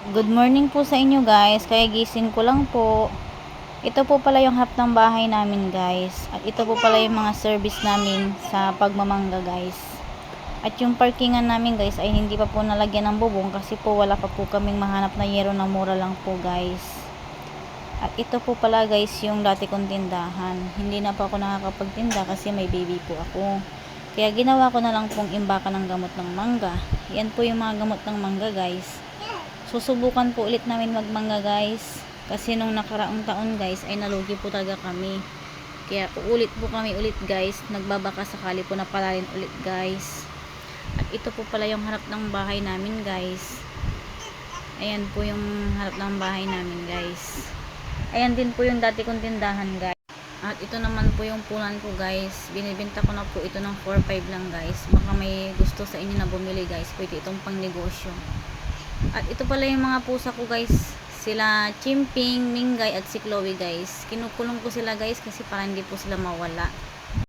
Good morning po sa inyo guys. Kaya gising ko lang po. Ito po pala yung harap ng bahay namin guys. At ito po pala yung mga service namin sa pagmamangga guys. At yung parkingan namin guys ay hindi pa po nalagyan ng bubong kasi po wala pa po kaming mahanap na yero na mura lang po guys. At ito po pala guys yung dati kong tindahan. Hindi na po ako nakakapagtinda kasi may baby po ako. Kaya ginawa ko na lang pong imbaka ng gamot ng mangga. Yan po yung mga gamot ng mangga guys. Susubukan po ulit namin magmangga guys. Kasi nung nakaraang taon guys ay nalugi po talaga kami. Kaya uulit po kami ulit guys. Nagbabaka sakali po na palalin ulit guys. At ito po pala yung harap ng bahay namin guys. Ayan po yung harap ng bahay namin guys. Ayan din po yung dati kong tindahan guys. At ito naman po yung pulan ko guys. Binibenta ko na po ito ng 4-5 lang guys. Baka may gusto sa inyo na bumili guys. Pwede itong pang negosyo. At ito pala yung mga pusa ko guys. Sila Chimping, Mingay at si Chloe guys. Kinukulong ko sila guys kasi para hindi po sila mawala.